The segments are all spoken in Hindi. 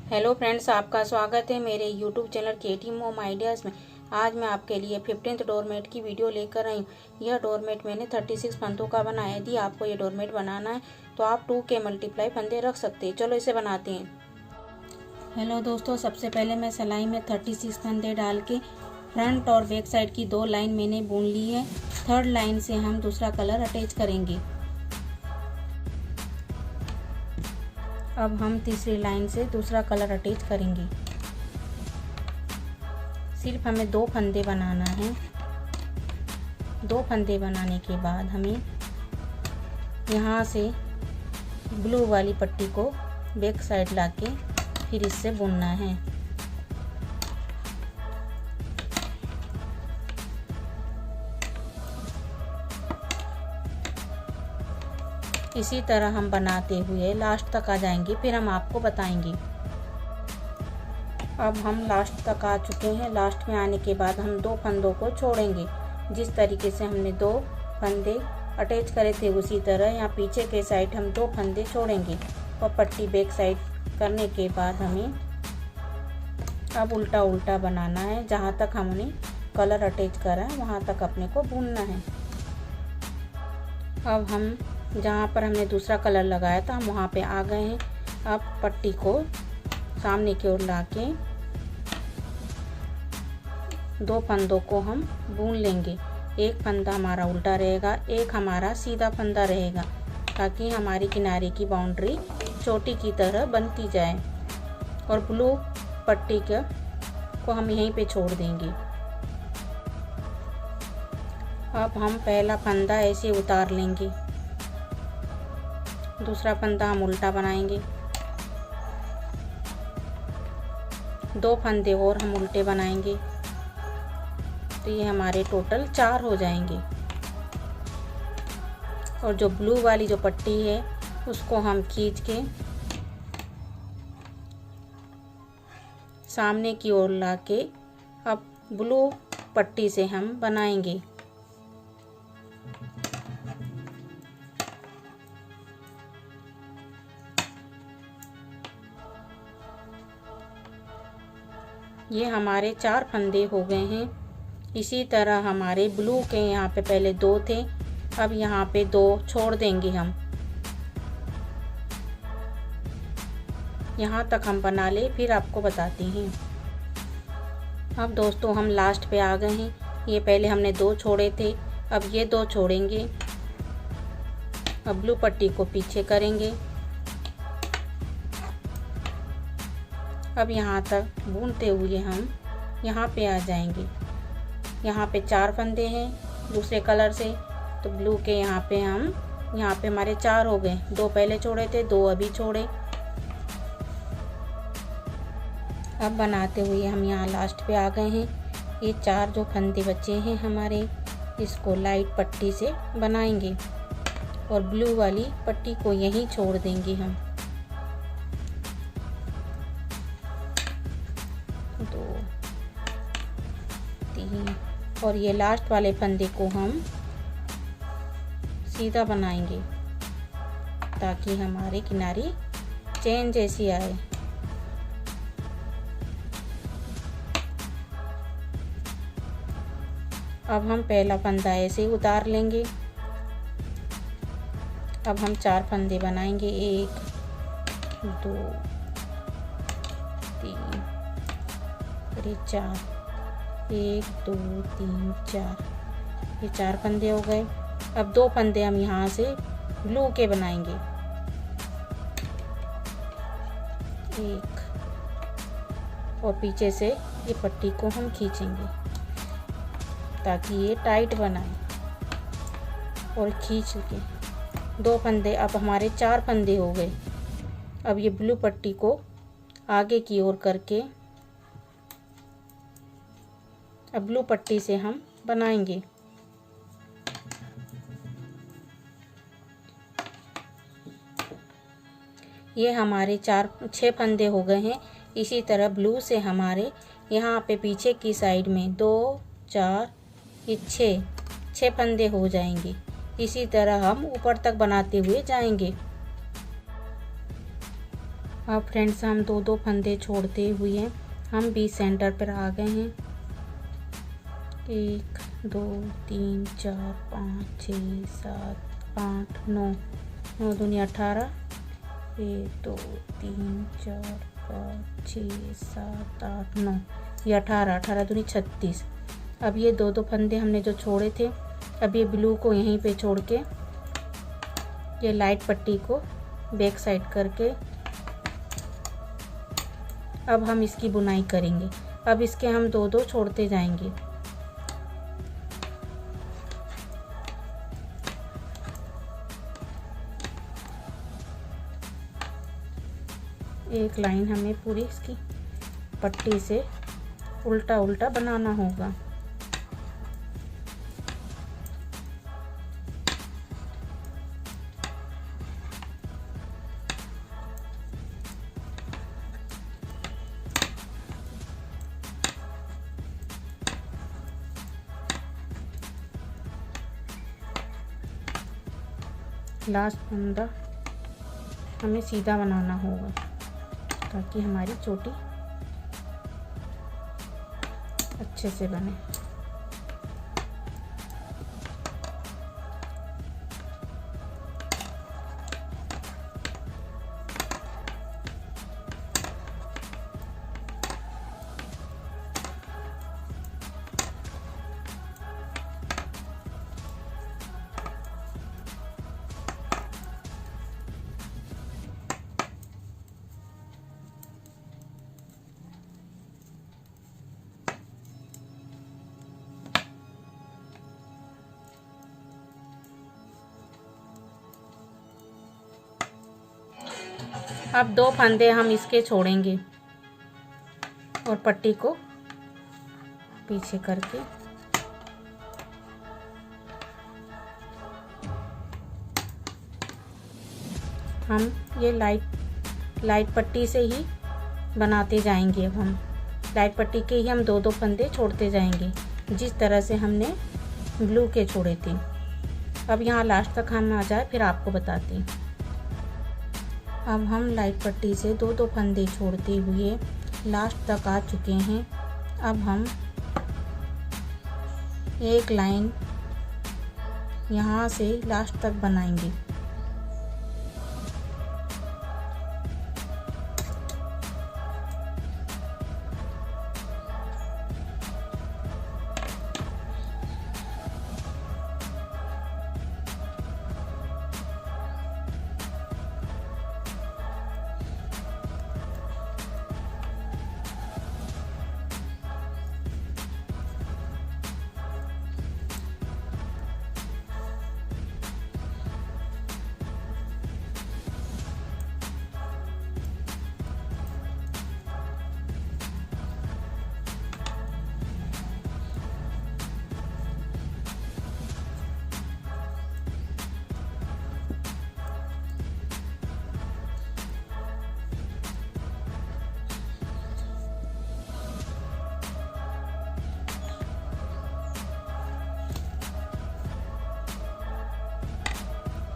हेलो फ्रेंड्स, आपका स्वागत है मेरे यूट्यूब चैनल केटी मोम आइडियाज़ में। आज मैं आपके लिए 15th डोरमेट की वीडियो लेकर आई हूँ। यह डोरमेट मैंने 36 फंदों का बनाया है। यदि आपको ये डोरमेट बनाना है तो आप 2 के मल्टीप्लाई फंदे रख सकते हैं। चलो इसे बनाते हैं। हेलो दोस्तों, सबसे पहले मैं सिलाई में 36 फंदे डाल के फ्रंट और बैक साइड की 2 लाइन मैंने बुन ली है। 3rd लाइन से हम दूसरा कलर अटैच करेंगे। अब हम तीसरी लाइन से दूसरा कलर अटैच करेंगे। सिर्फ हमें 2 फंदे बनाना है। 2 फंदे बनाने के बाद हमें यहाँ से ब्लू वाली पट्टी को बैक साइड लाके फिर इससे बुनना है। इसी तरह हम बनाते हुए लास्ट तक आ जाएंगे, फिर हम आपको बताएंगे। अब हम लास्ट तक आ चुके हैं। लास्ट में आने के बाद हम 2 फंदों को छोड़ेंगे। जिस तरीके से हमने 2 फंदे अटैच करे थे उसी तरह यहाँ पीछे के साइड हम 2 फंदे छोड़ेंगे और पट्टी बैक साइड करने के बाद हमें अब उल्टा उल्टा बनाना है। जहाँ तक हमने कलर अटैच करा है वहाँ तक अपने को बुनना है। अब हम जहाँ पर हमने दूसरा कलर लगाया था हम वहाँ पे आ गए हैं। अब पट्टी को सामने की ओर लाके 2 फंदों को हम बुन लेंगे। एक फंदा हमारा उल्टा रहेगा, एक हमारा सीधा फंदा रहेगा, ताकि हमारी किनारे की बाउंड्री चोटी की तरह बनती जाए। और ब्लू पट्टी को हम यहीं पे छोड़ देंगे। अब हम पहला फंदा ऐसे उतार लेंगे, दूसरा फंदा हम उल्टा बनाएंगे, 2 फंदे और हम उल्टे बनाएंगे, तो ये हमारे टोटल 4 हो जाएंगे। और जो ब्लू वाली जो पट्टी है उसको हम खींच के सामने की ओर लाके अब ब्लू पट्टी से हम बनाएंगे। ये हमारे 4 फंदे हो गए हैं। इसी तरह हमारे ब्लू के यहाँ पे पहले 2 थे, अब यहाँ पे 2 छोड़ देंगे हम। यहाँ तक हम बना ले, फिर आपको बताते हैं। अब दोस्तों हम लास्ट पे आ गए हैं। ये पहले हमने 2 छोड़े थे, अब ये 2 छोड़ेंगे। अब ब्लू पट्टी को पीछे करेंगे। अब यहाँ तक बुनते हुए हम यहाँ पे आ जाएंगे। यहाँ पे 4 फंदे हैं दूसरे कलर से, तो ब्लू के यहाँ पे हमारे 4 हो गए। 2 पहले छोड़े थे, 2 अभी छोड़े। अब बनाते हुए हम यहाँ लास्ट पे आ गए हैं। ये 4 जो फंदे बचे हैं हमारे, इसको लाइट पट्टी से बनाएंगे और ब्लू वाली पट्टी को यहीं छोड़ देंगे हम। 2 3 और ये लास्ट वाले फंदे को हम सीधा बनाएंगे ताकि हमारी किनारी चेन जैसी आए। अब हम पहला फंदा ऐसे ही उतार लेंगे। अब हम 4 फंदे बनाएंगे, 1 2 3 और 4, 1 2 3 4। ये 4 फंदे हो गए। अब 2 फंदे हम यहाँ से ब्लू के बनाएंगे, 1 और पीछे से ये पट्टी को हम खींचेंगे ताकि ये टाइट बनाए और खींच के 2 फंदे। अब हमारे 4 फंदे हो गए। अब ये ब्लू पट्टी को आगे की ओर करके अब ब्लू पट्टी से हम बनाएंगे। ये हमारे 6 फंदे हो गए हैं। इसी तरह ब्लू से हमारे यहाँ पे पीछे की साइड में 2 4 ये 6 फंदे हो जाएंगे। इसी तरह हम ऊपर तक बनाते हुए जाएंगे। अब फ्रेंड्स हम दो फंदे छोड़ते हुए हम बीच सेंटर पर आ गए हैं। 1 2 3 4 5 6 7 8 9 9 दूनी 18। 1 2 3 4 5 6 7 8 9, ये 18 18 दूनी 36। अब ये दो फंदे हमने जो छोड़े थे, अब ये ब्लू को यहीं पे छोड़ के ये लाइट पट्टी को बैक साइड करके अब हम इसकी बुनाई करेंगे। अब इसके हम दो छोड़ते जाएंगे। एक लाइन हमें पूरी इसकी पट्टी से उल्टा उल्टा बनाना होगा। लास्ट फंदा हमें सीधा बनाना होगा ताकि हमारी चोटी अच्छे से बने। अब 2 फंदे हम इसके छोड़ेंगे और पट्टी को पीछे करके हम ये लाइट पट्टी से ही बनाते जाएंगे। अब हम लाइट पट्टी के ही हम दो फंदे छोड़ते जाएंगे जिस तरह से हमने ब्लू के छोड़े थे। अब यहाँ लास्ट तक हम आ जाए फिर आपको बताते हैं। अब हम लाइट पट्टी से दो फंदे छोड़ते हुए लास्ट तक आ चुके हैं। अब हम एक लाइन यहाँ से लास्ट तक बनाएंगे।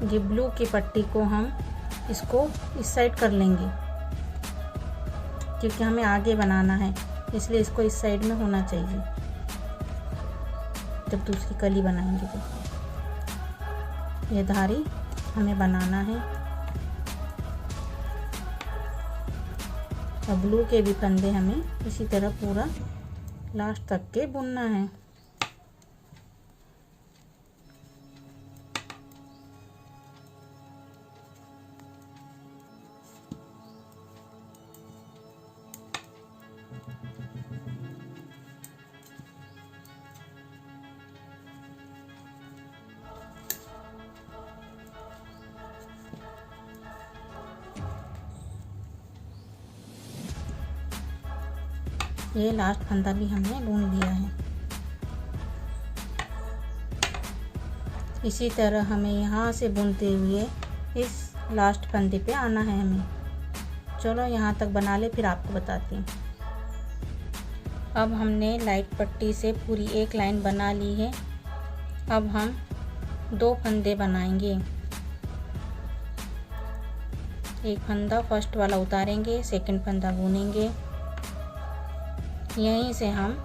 ये ब्लू की पट्टी को हम इसको इस साइड कर लेंगे क्योंकि हमें आगे बनाना है, इसलिए इसको इस साइड में होना चाहिए जब दूसरी कली बनाएंगे। तो ये धारी हमें बनाना है और ब्लू के भी फंदे हमें इसी तरह पूरा लास्ट तक के बुनना है। ये लास्ट फंदा भी हमने बुन लिया है। इसी तरह हमें यहाँ से बुनते हुए इस लास्ट फंदे पे आना है हमें। चलो यहाँ तक बना ले फिर आपको बताती हूँ। अब हमने लाइट पट्टी से पूरी एक लाइन बना ली है। अब हम 2 फंदे बनाएंगे। एक फंदा फर्स्ट वाला उतारेंगे, सेकंड फंदा बुनेंगे, यहीं से हम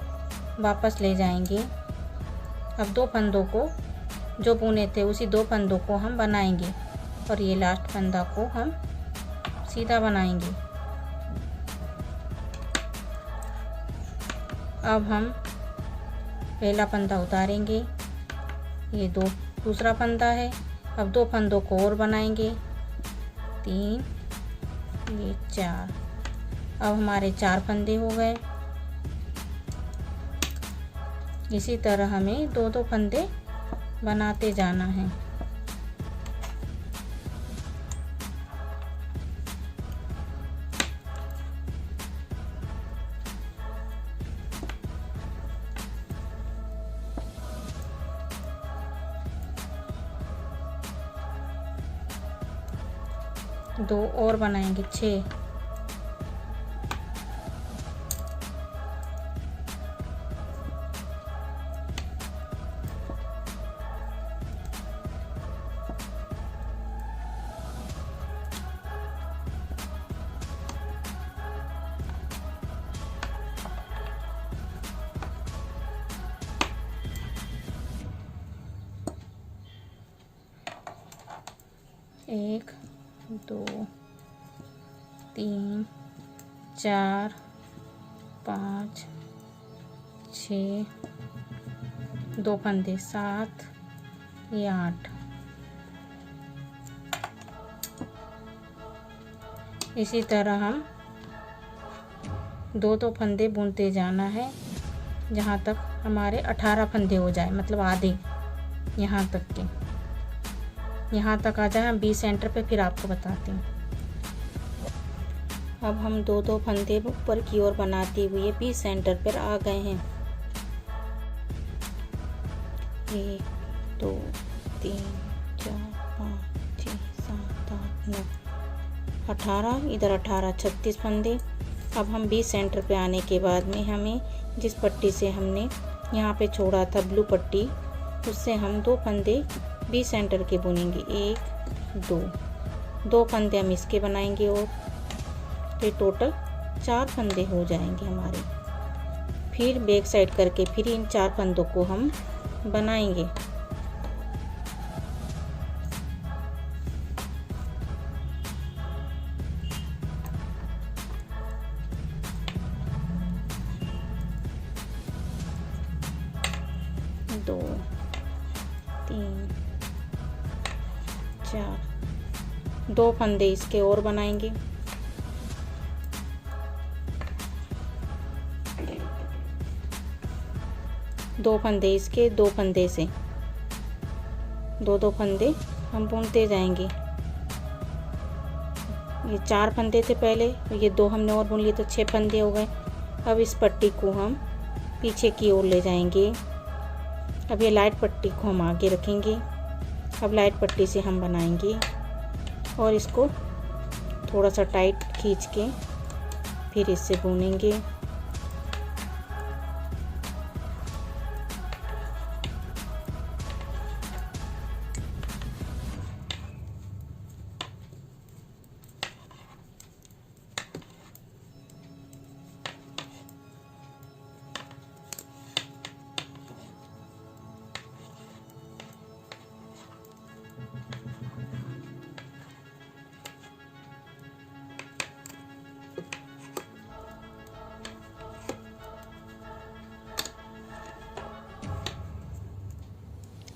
वापस ले जाएंगे। अब 2 फंदों को जो बुने थे उसी 2 फंदों को हम बनाएंगे और ये लास्ट फंदा को हम सीधा बनाएंगे। अब हम पहला फंदा उतारेंगे, ये दूसरा फंदा है। अब 2 फंदों को और बनाएंगे, 3, ये 4। अब हमारे 4 फंदे हो गए। इसी तरह हमें 2-2 फंदे बनाते जाना है। दो और बनाएंगे, 6। एक, 2, 3, 4, 5, 6, 2 फंदे, 7, ये 8। इसी तरह हम 2-2 फंदे बुनते जाना है जहाँ तक हमारे 18 फंदे हो जाए, मतलब आधे यहाँ तक के। यहाँ तक आ जाए हम बी सेंटर पे, फिर आपको बताते हैं। अब हम 2-2 फंदे ऊपर की ओर बनाते हुए बी सेंटर पर आ गए हैं। 1, 2, 3, 4, 5, 6, 7, 8, 9, 18, इधर 18, 36 फंदे। अब हम बी सेंटर पे आने के बाद में हमें जिस पट्टी से हमने यहाँ पे छोड़ा था ब्लू पट्टी, उससे हम 2 फंदे बी सेंटर के बुनेंगे। 1, 2 फंदे हम इसके बनाएंगे और तो टोटल 4 फंदे हो जाएंगे हमारे। फिर बैक साइड करके फिर इन 4 फंदों को हम बनाएंगे। दो, 3, 4, 2 फंदे इसके और बनाएंगे। दो फंदे इसके, 2 फंदे से 2-2 फंदे हम बुनते जाएंगे। ये 4 फंदे थे पहले, ये 2 हमने और बुन लिए तो 6 फंदे हो गए। अब इस पट्टी को हम पीछे की ओर ले जाएंगे। अब ये लाइट पट्टी को हम आगे रखेंगे। अब लाइट पट्टी से हम बनाएंगे और इसको थोड़ा सा टाइट खींच के फिर इससे बुनेंगे।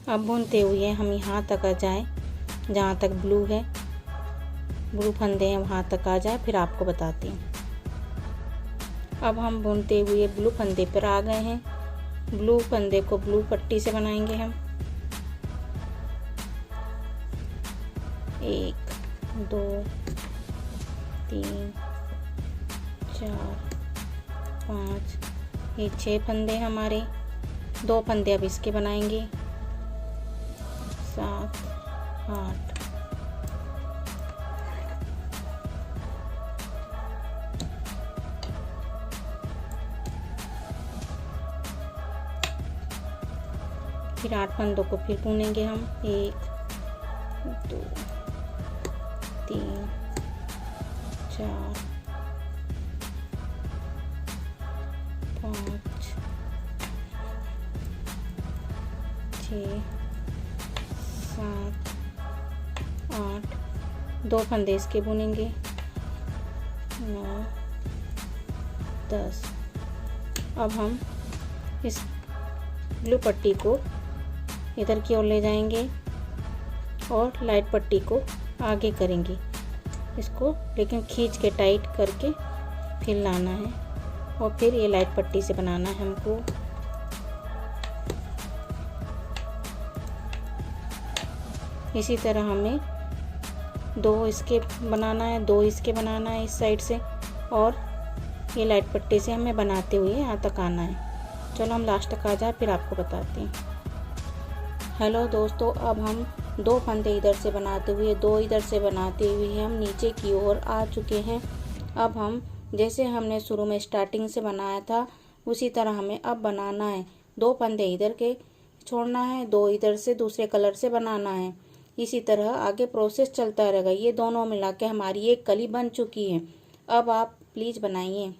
अब बुनते हुए हम यहाँ तक आ जाए जहाँ तक ब्लू है, ब्लू फंदे हैं वहाँ तक आ जाए, फिर आपको बताती हूँ। अब हम बुनते हुए ब्लू फंदे पर आ गए हैं। ब्लू फंदे को ब्लू पट्टी से बनाएंगे हम। 1, 2, 3, 4, 5, ये 6 फंदे हमारे। 2 फंदे अब इसके बनाएंगे। 7, 8, फिर 8 फंदों को फिर बुनेंगे हम। 1, 2, 3, 5 6 7 8 2 फंदे इसके बुनेंगे, 9 10। अब हम इस ब्लू पट्टी को इधर की ओर ले जाएंगे और लाइट पट्टी को आगे करेंगे इसको, लेकिन खींच के टाइट करके फिर लाना है और फिर ये लाइट पट्टी से बनाना है हमको। इसी तरह हमें 2 इसके बनाना है, 2 इसके बनाना है इस साइड से, और ये लाइट पट्टी से हमें बनाते हुए यहाँ तक आना है। चलो हम लास्ट तक आ जाए फिर आपको बताते हैं। हेलो दोस्तों, अब हम 2 फंदे इधर से बनाते हुए, 2 इधर से बनाते हुए हम नीचे की ओर आ चुके हैं। अब हम जैसे हमने शुरू में स्टार्टिंग से बनाया था उसी तरह हमें अब बनाना है। 2 फंदे इधर के छोड़ना है, 2 इधर से दूसरे कलर से बनाना है। इसी तरह आगे प्रोसेस चलता रहेगा। ये दोनों मिला के हमारी एक कली बन चुकी है। अब आप प्लीज़ बनाइए।